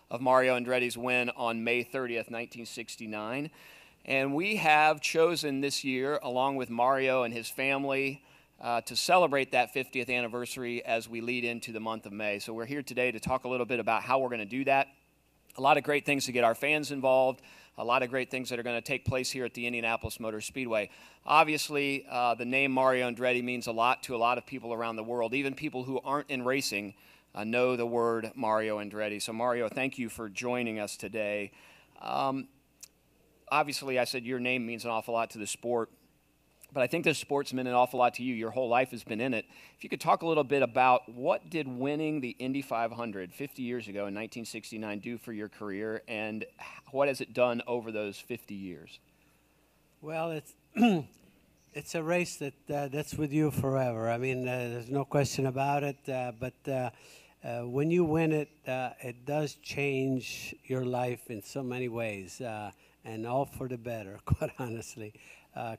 of Mario Andretti's win on May 30th, 1969. And we have chosen this year, along with Mario and his family, to celebrate that 50th anniversary as we lead into the month of May. So we're here today to talk a little bit about how we're going to do that. A lot of great things to get our fans involved, a lot of great things that are going to take place here at the Indianapolis Motor Speedway. Obviously, the name Mario Andretti means a lot to a lot of people around the world. Even people who aren't in racing know the word Mario Andretti. So Mario, thank you for joining us today. Obviously, I said your name means an awful lot to the sport, but I think this sport's meant an awful lot to you. Your whole life has been in it. If you could talk a little bit about what did winning the Indy 500 50 years ago in 1969 do for your career, and what has it done over those 50 years? Well, it's it's a race that's with you forever. I mean, there's no question about it. But when you win it, it does change your life in so many ways, and all for the better, quite honestly.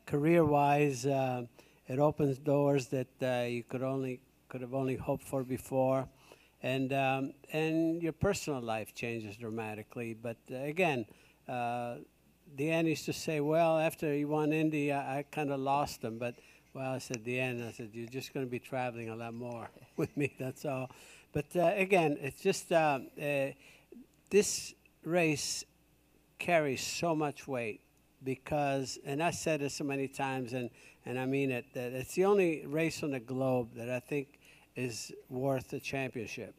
Career-wise, it opens doors that you could have only hoped for before, and your personal life changes dramatically. But again, Deanne used to say, "Well, after you won Indy, I kind of lost them." But well, I said, "Deanne, I said, you're just going to be traveling a lot more with me. That's all." But again, it's just this race carries so much weight. Because, and I said it so many times, and I mean it, that it's the only race on the globe that I think is worth a championship.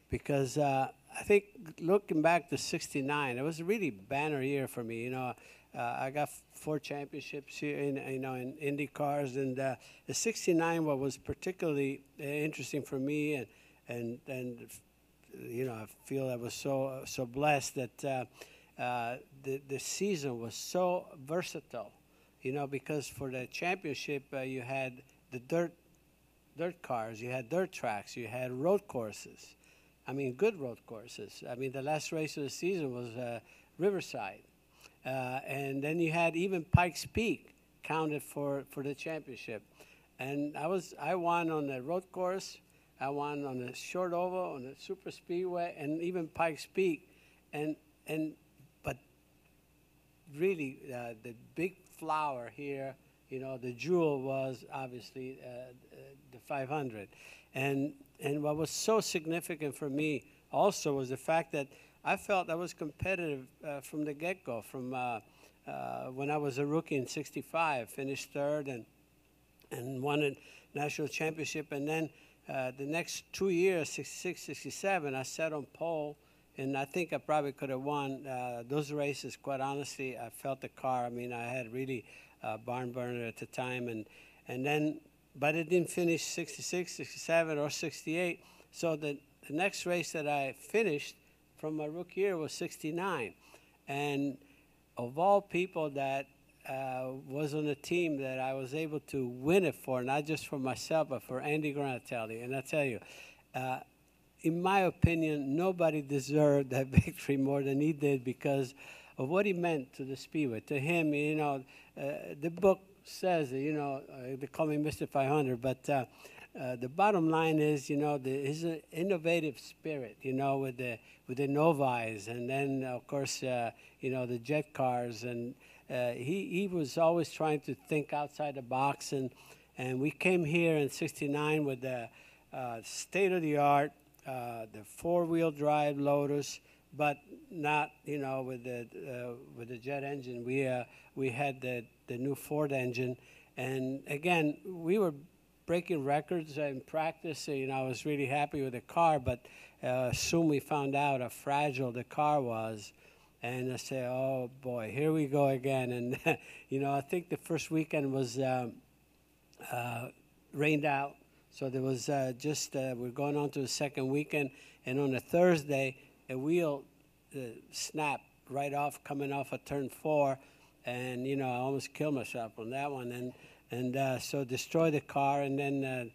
Because I think looking back to '69, it was a really banner year for me. You know, I got 4 championships here in Indy cars, and the '69 what was particularly interesting for me, and you know, I feel I was so blessed that. The season was so versatile, you know, because for the championship you had the dirt cars, you had dirt tracks, you had road courses. I mean, good road courses. I mean, the last race of the season was Riverside, and then you had even Pikes Peak counted for the championship. And I won on the road course, I won on the short oval, on the super speedway, and even Pikes Peak, and but really the big flower here, you know, the jewel was obviously the 500. And what was so significant for me also was the fact that I felt I was competitive from the get-go, from when I was a rookie in '65, finished third and won a national championship. And then the next 2 years, '66, '67, I sat on pole. And I think I probably could have won those races. Quite honestly, I felt the car. I mean, I had really barn burner at the time, and then, but it didn't finish '66, '67, or '68. So the next race that I finished from my rookie year was '69, and of all people that was on the team that I was able to win it for, not just for myself, but for Andy Granatelli. And I tell you. In my opinion, nobody deserved that victory more than he did because of what he meant to the Speedway. To him, you know, the book says, you know, they call me Mr. 500, but the bottom line is, you know, his innovative spirit, you know, with the Novis, and then, of course, you know, the jet cars, and he was always trying to think outside the box, and we came here in '69 with the state-of-the-art, the 4-wheel drive Lotus, but not, you know, with the jet engine. We had the new Ford engine, and again, we were breaking records in practice. You know, I was really happy with the car, but soon we found out how fragile the car was, and I said, "Oh boy, here we go again." And you know, I think the first weekend was rained out. So there was we're going on to the second weekend, and on a Thursday, a wheel snapped right off, coming off of turn 4, and, you know, I almost killed myself on that one, and so destroyed the car, and then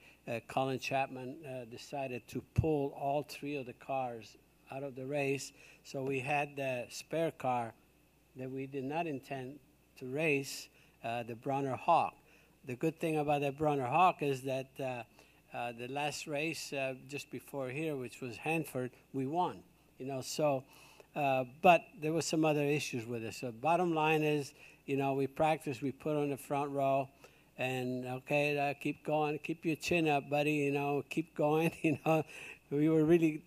Colin Chapman decided to pull all 3 of the cars out of the race, so we had the spare car that we did not intend to race, the Bronner Hawk. The good thing about that Bronner Hawk is that the last race just before here, which was Hanford, we won. You know, so But there was some other issues with it. So bottom line is, we practiced, we put on the front row, and okay, keep going, keep your chin up, buddy, keep going. We were really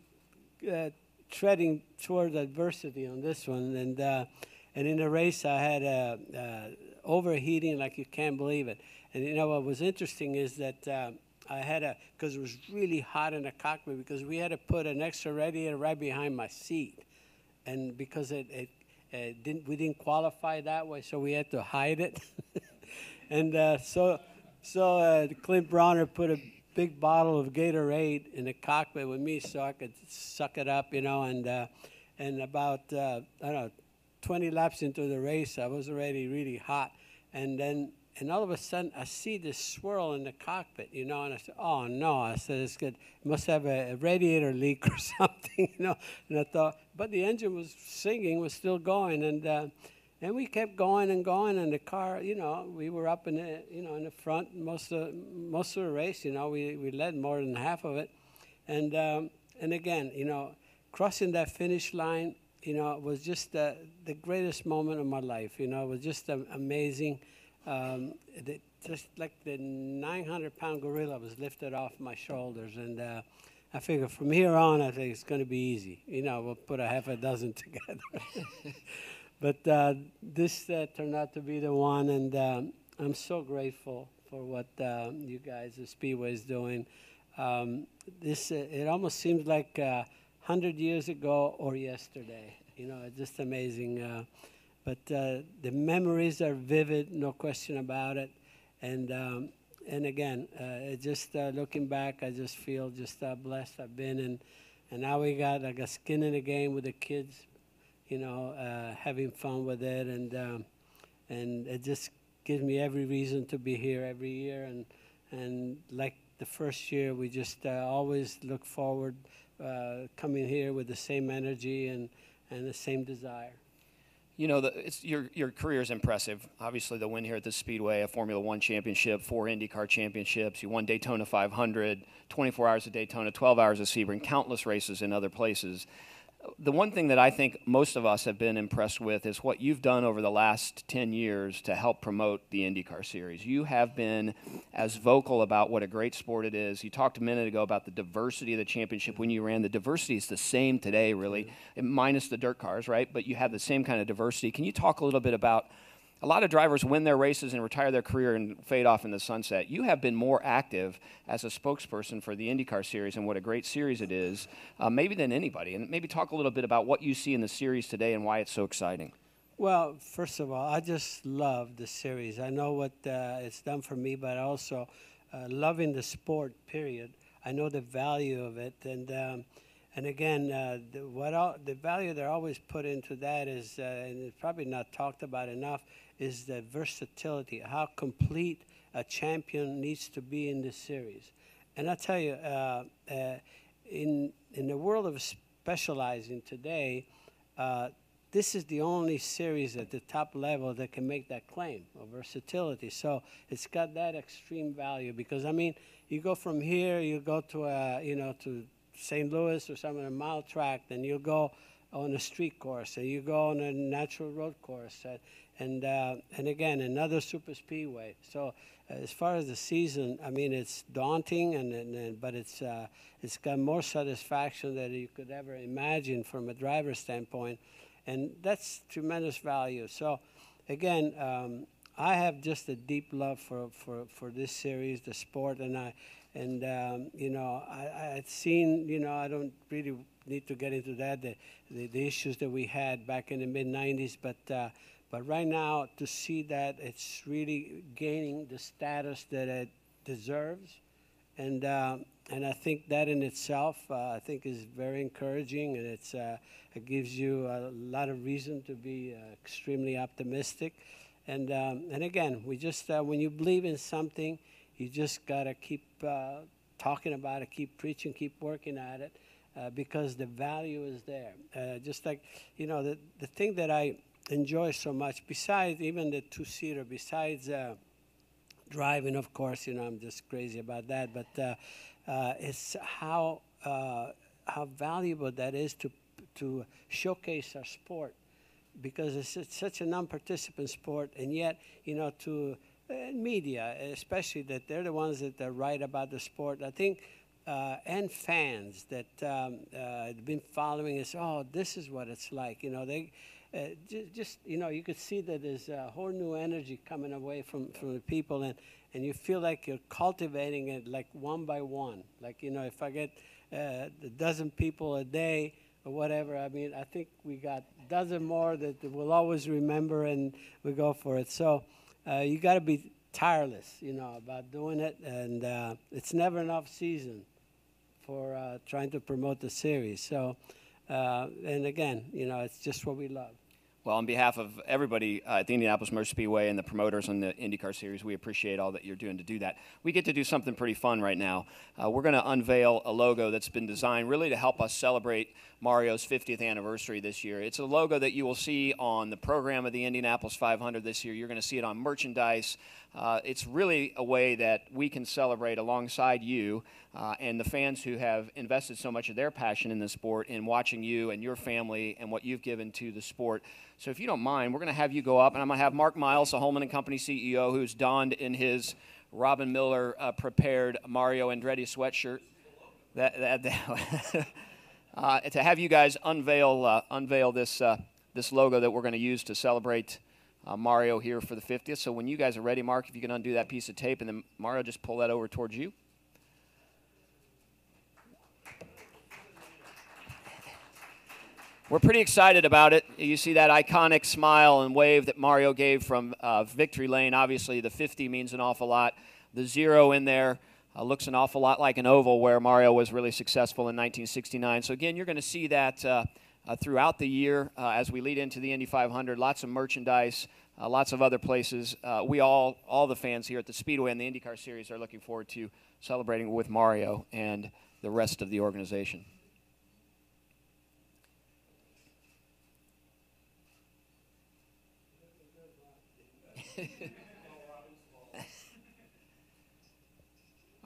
treading toward adversity on this one, and in the race I had overheating like you can't believe it. And what was interesting is that I had because it was really hot in the cockpit, because we had to put an extra radiator right behind my seat, and because we didn't qualify that way, so we had to hide it. And so Clint Bronner put a big bottle of Gatorade in the cockpit with me so I could suck it up, and about, I don't know, 20 laps into the race, I was already really hot. And all of a sudden, I see this swirl in the cockpit, and I said, oh, no. I said, it's good. It must have a radiator leak or something, And I thought, but the engine was singing, was still going, and we kept going and going, and the car, we were up in the front most of the race. We led more than half of it, and again, crossing that finish line, it was just the greatest moment of my life. It was just amazing. Just like the 900-pound gorilla was lifted off my shoulders, and I figure from here on, I think it's going to be easy. We'll put a half a dozen together. But this turned out to be the one, and I'm so grateful for what you guys, the Speedway, is doing. It almost seems like 100 years ago or yesterday. It's just amazing. But the memories are vivid, no question about it. And again, just looking back, I just feel just blessed I've been. And now we got like a skin in the game with the kids, having fun with it. And it just gives me every reason to be here every year. And like the first year, we just always look forward coming here with the same energy and the same desire. Your career is impressive. Obviously, the win here at the Speedway, a Formula One championship, 4 IndyCar championships. You won Daytona 500, 24 hours at Daytona, 12 hours at Sebring, countless races in other places. The one thing that I think most of us have been impressed with is what you've done over the last 10 years to help promote the IndyCar series. You have been as vocal about what a great sport it is. You talked a minute ago about the diversity of the championship when you ran. The diversity is the same today, really, minus the dirt cars, right? But you have the same kind of diversity. Can you talk a little bit about a lot of drivers win their races and retire their career and fade off in the sunset. You have been more active as a spokesperson for the IndyCar series and what a great series it is, maybe than anybody. And maybe talk a little bit about what you see in the series today and why it's so exciting. Well, first of all, I just love the series. I know what it's done for me, but also loving the sport, period. I know the value of it. And again, the value they're always put into that is, and it's probably not talked about enough, is the versatility, how complete a champion needs to be in this series. And I tell you, in the world of specializing today, this is the only series at the top level that can make that claim of versatility. So it's got that extreme value because, I mean, you go from here, you go to, to St. Louis or some of the mile track, then you go on a street course, and you go on a natural road course, and again, another super speedway. So as far as the season, I mean, it's daunting, but it's got more satisfaction than you could ever imagine from a driver's standpoint, and that's tremendous value. So again, I have just a deep love for this series, the sport, and I'd seen, I don't really need to get into that, the issues that we had back in the mid-'90s, but right now to see that it's really gaining the status that it deserves, and I think that in itself, I think is very encouraging, and it gives you a lot of reason to be extremely optimistic, and again, we just when you believe in something, you just gotta keep talking about it, keep preaching, keep working at it, because the value is there. Just like, the thing that I enjoy so much, besides even the two-seater, besides driving, of course, I'm just crazy about that, but it's how valuable that is to to showcase our sport, because it's such a non-participant sport, and yet, to media, especially, that they're the ones that write about the sport. I think, and fans that have been following us. Oh, this is what it's like. They just you could see that there's a whole new energy coming away from the people, and you feel like you're cultivating it like one by one. Like, if I get a dozen people a day or whatever, I mean, I think we got a dozen more that we'll always remember, and we go for it. So you got to be tireless, about doing it, and it's never enough season for trying to promote the series. So, and again, it's just what we love. Well, on behalf of everybody at the Indianapolis Motor Speedway and the promoters on the IndyCar Series, we appreciate all that you're doing to do that. We get to do something pretty fun right now. We're going to unveil a logo that's been designed really to help us celebrate Mario's 50th anniversary this year. It's a logo that you will see on the program of the Indianapolis 500 this year. You're going to see it on merchandise. It's really a way that we can celebrate alongside you and the fans who have invested so much of their passion in the sport in watching you and your family and what you've given to the sport. So if you don't mind, we're going to have you go up, and I'm going to have Mark Miles, the Holman & Company CEO, who's donned in his Robin Miller prepared Mario Andretti sweatshirt. To have you guys unveil this logo that we're going to use to celebrate Mario here for the 50th. So when you guys are ready, Mark, if you can undo that piece of tape, and then Mario, just pull that over towards you. We're pretty excited about it. You see that iconic smile and wave that Mario gave from victory lane. Obviously, the 50 means an awful lot. The 0 in there looks an awful lot like an oval, where Mario was really successful in 1969. So again, you're going to see that throughout the year as we lead into the Indy 500. Lots of merchandise, lots of other places. We all the fans here at the Speedway and the IndyCar Series are looking forward to celebrating with Mario and the rest of the organization.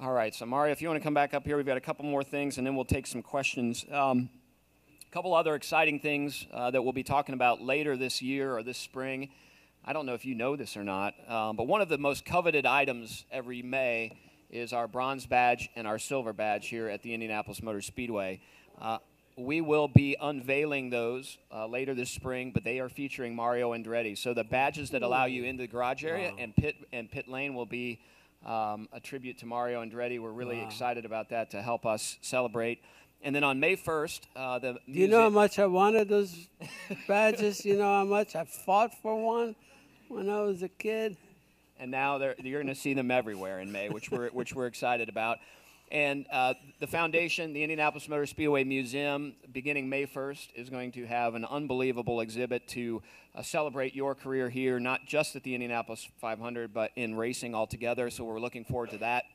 All right, so Mario, if you want to come back up here, we've got a couple more things, and then we'll take some questions. A couple other exciting things that we'll be talking about later this year or this spring. I don't know if you know this or not, but one of the most coveted items every May is our bronze badge and our silver badge here at the Indianapolis Motor Speedway. We will be unveiling those later this spring, but they are featuring Mario Andretti. So the badges that allow you into the garage area and pit lane will be a tribute to Mario Andretti. We're really excited about that to help us celebrate. And then on May 1st, Do you know how much I wanted those badges? You know how much I fought for one when I was a kid? And now you're going to see them everywhere in May, which we're excited about. And the foundation, the Indianapolis Motor Speedway Museum, beginning May 1st, is going to have an unbelievable exhibit to celebrate your career here, not just at the Indianapolis 500, but in racing altogether. So we're looking forward to that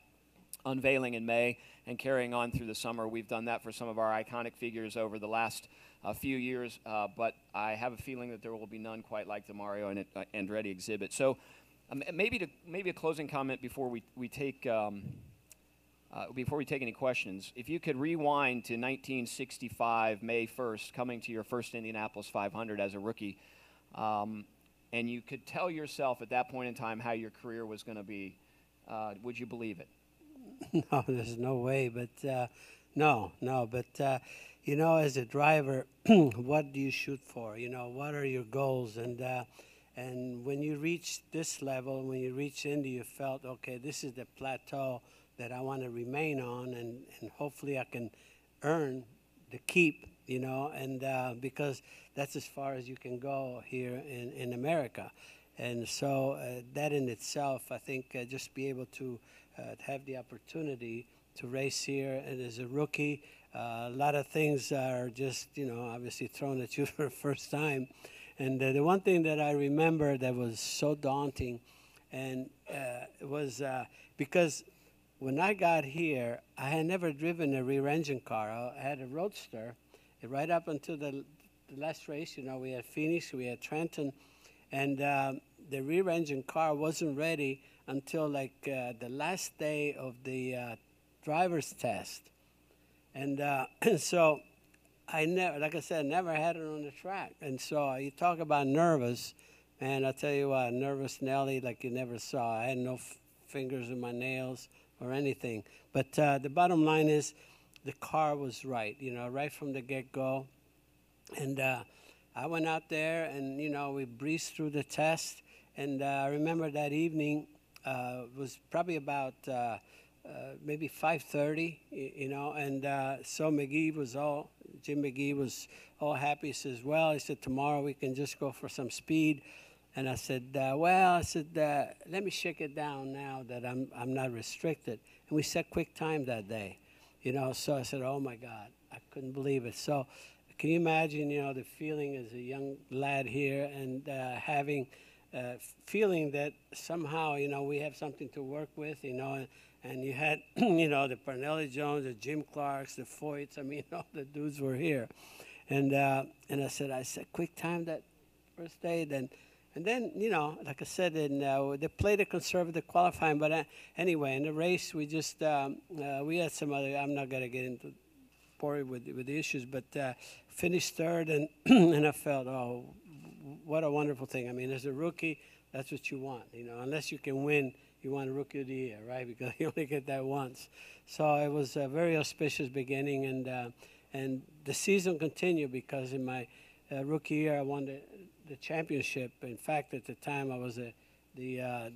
unveiling in May and carrying on through the summer. We've done that for some of our iconic figures over the last few years, but I have a feeling that there will be none quite like the Mario and Andretti exhibit. So maybe a closing comment before we take any questions. If you could rewind to 1965, May 1st, coming to your first Indianapolis 500 as a rookie, and you could tell yourself at that point in time how your career was going to be, would you believe it? No, there's no way. But no. But as a driver, what do you shoot for? What are your goals? And when you reach this level, when you reach Indy, you felt, okay, this is the plateau that I want to remain on, and hopefully I can earn the keep, and because that's as far as you can go here in America. And so that in itself, I think just be able to have the opportunity to race here, and as a rookie, a lot of things are just, obviously thrown at you for the first time. And the one thing that I remember that was so daunting, and was because when I got here, I had never driven a rear engine car. I had a Roadster right up until the last race. We had Phoenix, we had Trenton, and the rear engine car wasn't ready until like the last day of the driver's test. And so I never, like I said, never had it on the track. And so you talk about nervous, and I'll tell you what, nervous Nelly like you never saw. I had no fingers in my nails or anything. But the bottom line is the car was right, right from the get-go. And I went out there, and, we breezed through the test. And I remember that evening was probably about maybe 5:30, and so Jim McGee was all happy. He says, well, he said, tomorrow we can just go for some speed. And I said, let me shake it down now that I'm not restricted. And we set quick time that day, so I said, oh my God, I couldn't believe it. So can you imagine, the feeling as a young lad here and feeling that somehow, we have something to work with, and you had, the Parnelli Jones, the Jim Clarks, the Foyts, all the dudes were here. And I said, quick time that first day, and then, like I said, they played a conservative qualifying, but anyway, in the race, we just, we had some other, I'm not going to get into boring with the issues, but finished third, and and I felt, oh, what a wonderful thing. As a rookie, that's what you want, unless you can win, you want a Rookie of the Year, right? Because you only get that once. So it was a very auspicious beginning, and the season continued because in my rookie year, I won the championship. In fact, at the time, I was the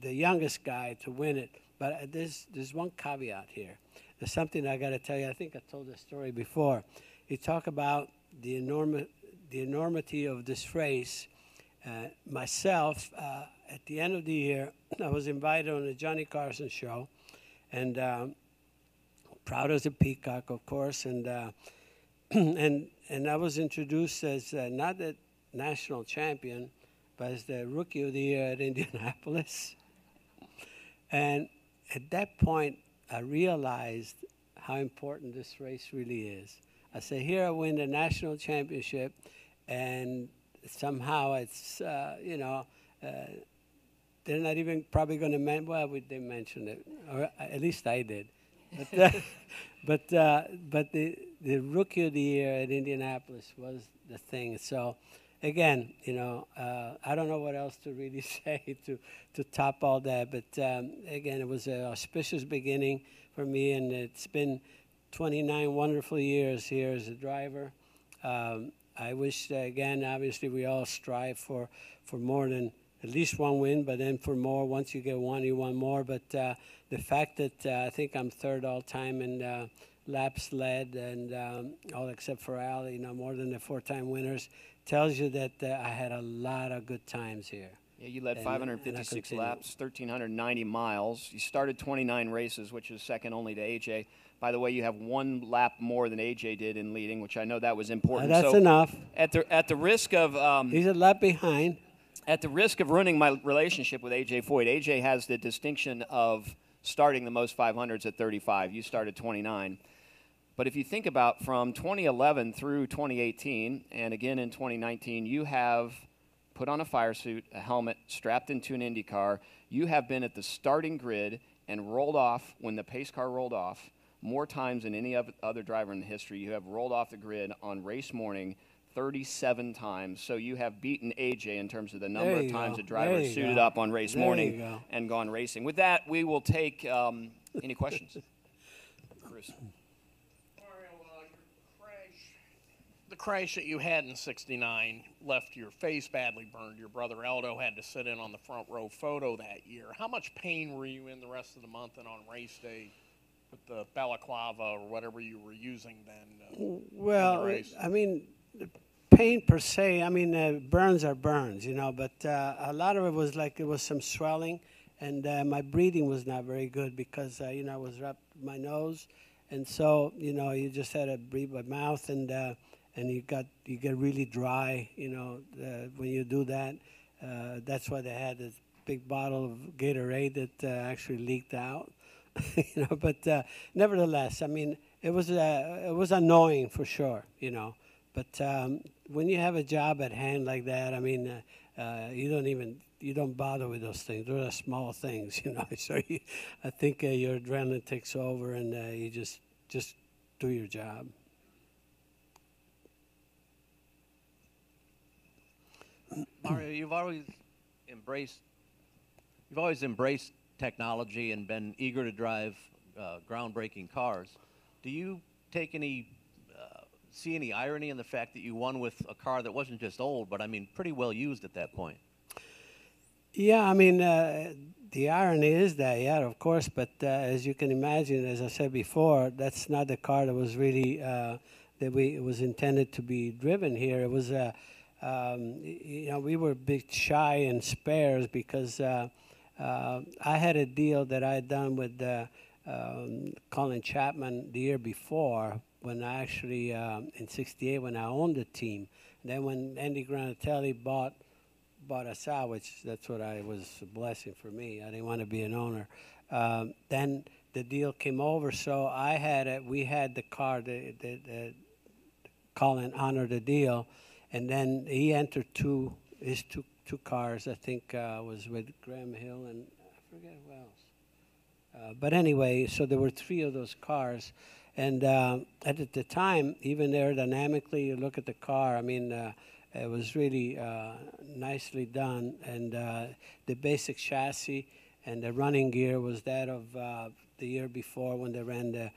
youngest guy to win it. But there's one caveat here. There's something I got to tell you. I think I told this story before. You talk about the enormity of this race. Myself, at the end of the year, I was invited on the Johnny Carson show, and proud as a peacock, of course, and I was introduced as not the national champion, but as the Rookie of the Year at Indianapolis. And at that point, I realized how important this race really is. I said, here I win the national championship, and somehow it's, they're not even probably going to mention, well, they mentioned it, or at least I did. But the Rookie of the Year at Indianapolis was the thing. So, again, I don't know what else to really say to top all that. But, again, it was an auspicious beginning for me, and it's been 29 wonderful years here as a driver. I wish, again, obviously we all strive for more than at least one win, but then for more. Once you get one, you want more. But the fact that I think I'm third all-time in laps led, and all except for Al, more than the four-time winners, tells you that I had a lot of good times here. Yeah, you led 556 laps, 1,390 miles. You started 29 races, which is second only to A.J. By the way, you have one lap more than A.J. did in leading, which I know that was important. That's enough. At the risk of he's a lap behind. At the risk of ruining my relationship with A.J. Foyt, A.J. has the distinction of starting the most 500s at 35. You started 29. But if you think about from 2011 through 2018, and again in 2019, you have put on a fire suit, a helmet, strapped into an Indy car. You have been at the starting grid and rolled off when the pace car rolled off more times than any other driver in history. You have rolled off the grid on race morning 37 times. So you have beaten AJ in terms of the number of times a driver suited up on race morning and gone racing. With that, we will take any questions. Chris. The crash that you had in '69 left your face badly burned. Your brother Aldo had to sit in on the front row photo that year. How much pain were you in the rest of the month and on race day with the balaclava or whatever you were using then? Well, I mean, the pain per se, I mean, burns are burns, but a lot of it was like it was some swelling, and my breathing was not very good because, I was wrapped my nose, and so, you just had to breathe by mouth, and you get really dry, when you do that. That's why they had this big bottle of Gatorade that actually leaked out, But nevertheless, I mean, it was annoying for sure, But when you have a job at hand like that, I mean, you don't bother with those things. Those are small things, So I think your adrenaline takes over, and you just do your job. Mario, you've always embraced technology and been eager to drive groundbreaking cars. Do you take see any irony in the fact that you won with a car that wasn't just old, but I mean pretty well used at that point? Yeah, I mean, the irony is that, yeah, of course, but as you can imagine, as I said before, that's not the car that was really, it was intended to be driven here. It was, you know, we were a bit shy in spares because I had a deal that I had done with Colin Chapman the year before when I actually, in '68, when I owned the team. And then when Andy Granatelli bought us out, which that's what was a blessing for me. I didn't want to be an owner. Then the deal came over, so we had the car, Colin honored the deal, and then he entered his two cars, I think was with Graham Hill and I forget who else. But anyway, so there were 3 of those cars. And at the time, even aerodynamically, you look at the car, I mean, it was really nicely done. And the basic chassis and the running gear was that of the year before when they ran the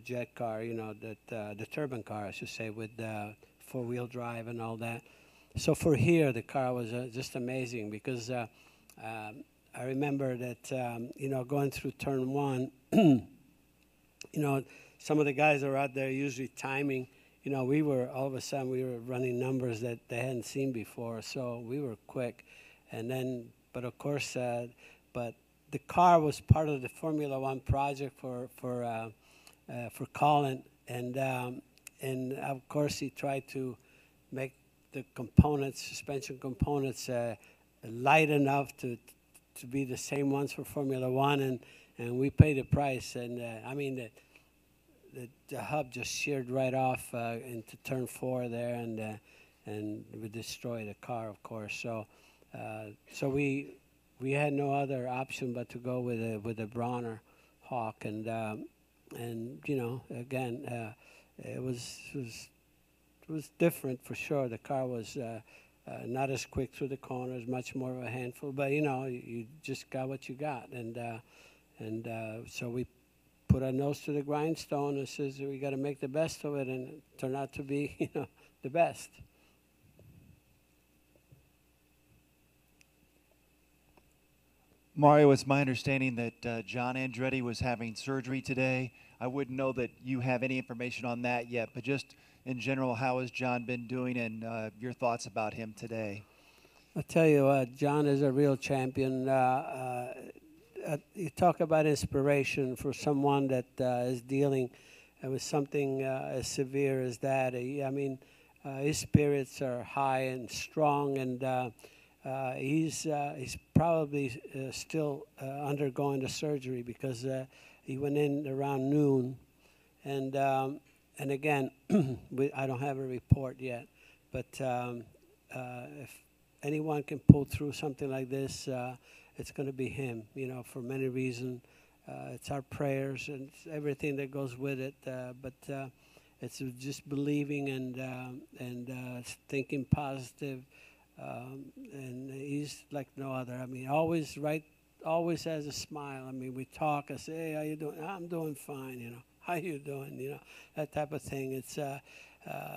jet car, you know, the turbine car, I should say, with 4-wheel drive and all that. So for here, the car was just amazing because I remember that, you know, going through turn 1, you know, some of the guys that are out there usually timing. You know, all of a sudden we were running numbers that they hadn't seen before, so we were quick. And then, but of course, but the car was part of the Formula One project for Colin, and of course he tried to make the components, suspension components, light enough to be the same ones for Formula One, and we paid the price. And I mean, the hub just sheared right off into turn 4 there, and we destroyed the car, of course. So we had no other option but to go with a Bronner Hawk, and you know, again, it was different for sure. The car was not as quick through the corners, much more of a handful, but you know, you just got what you got, and so we put our nose to the grindstone and says we got to make the best of it, and it turned out to be, you know, the best. Mario, it's my understanding that John Andretti was having surgery today. I wouldn't know that you have any information on that yet, but just in general, how has John been doing, and your thoughts about him today? I'll tell you what, John is a real champion. You talk about inspiration for someone that is dealing with something as severe as that. I mean, his spirits are high and strong, and he's probably still undergoing the surgery because he went in around noon, and again, I don't have a report yet, but if anyone can pull through something like this, it's going to be him, you know, for many reasons. It's our prayers and it's everything that goes with it, but it's just believing and thinking positive, and he's like no other. I mean, always has a smile. I mean, we talk, I say, hey, how you doing? I'm doing fine, you know. How you doing? You know, that type of thing. It's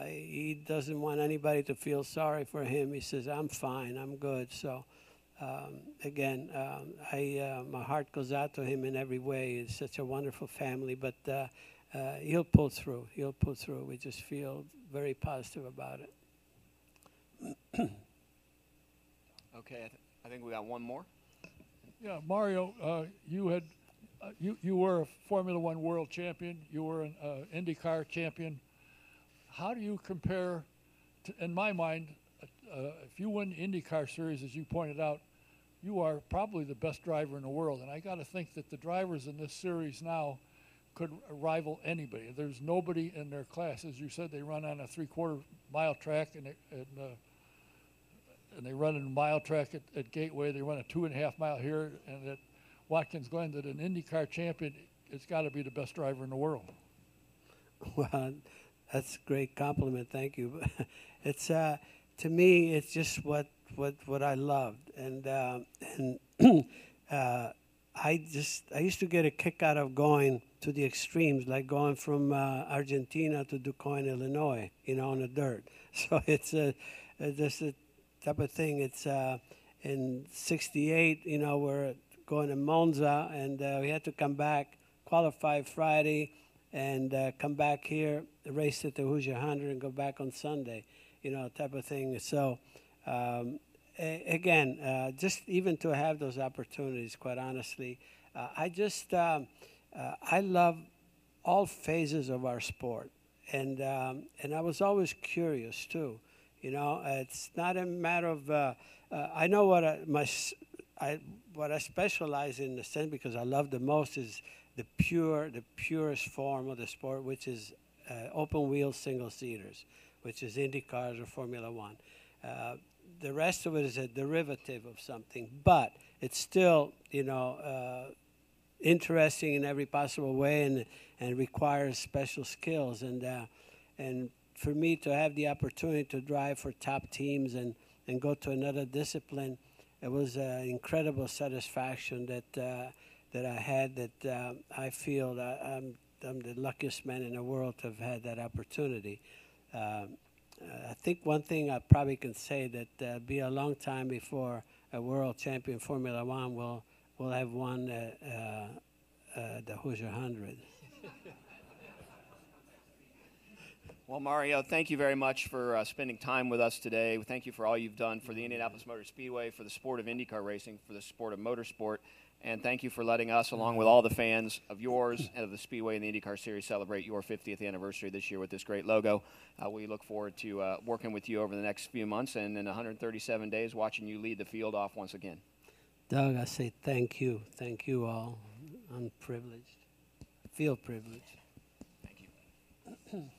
he doesn't want anybody to feel sorry for him. He says, I'm fine, I'm good. So again, my heart goes out to him in every way. It's such a wonderful family, but he'll pull through. He'll pull through. We just feel very positive about it. Okay, I think we got one more. Yeah, Mario, you were a Formula One world champion. You were an IndyCar champion. How do you compare, in my mind, if you win the IndyCar series, as you pointed out, you are probably the best driver in the world. And I got to think that the drivers in this series now could rival anybody. There's nobody in their class. As you said, they run on a 3/4 mile track, and they run in a mile track at Gateway. They run a 2.5 mile here, and at Watkins Glen, that an IndyCar champion, it's got to be the best driver in the world. Well, that's a great compliment. Thank you. It's to me, it's just what I loved, and I used to get a kick out of going to the extremes, like going from Argentina to DuQuoin, Illinois, on the dirt. So it's just a type of thing. It's in '68, we're going to Monza, and we had to come back, qualify Friday, and come back here, race at the Hoosier 100, and go back on Sunday, type of thing. So. Again, just even to have those opportunities, quite honestly, I love all phases of our sport, and I was always curious too. It's not a matter of I know what I specialize in the sense, because I love the most, is the purest form of the sport, which is open wheel single seaters, which is Indy cars or Formula One. The rest of it is a derivative of something, but it's still, interesting in every possible way, and requires special skills. And for me to have the opportunity to drive for top teams and go to another discipline, it was an incredible satisfaction that I had. That I feel that I'm the luckiest man in the world to have had that opportunity. I think one thing I probably can say that be a long time before a world champion Formula One will have won the Hoosier 100. Well, Mario, thank you very much for spending time with us today. Thank you for all you've done for the Indianapolis Motor Speedway, for the sport of IndyCar racing, for the sport of motorsport. And thank you for letting us, along with all the fans of yours and of the Speedway and the IndyCar Series, celebrate your 50th anniversary this year with this great logo. We look forward to working with you over the next few months, and in 137 days, watching you lead the field off once again. Doug, I say thank you. Thank you all. I'm privileged. I feel privileged. Thank you.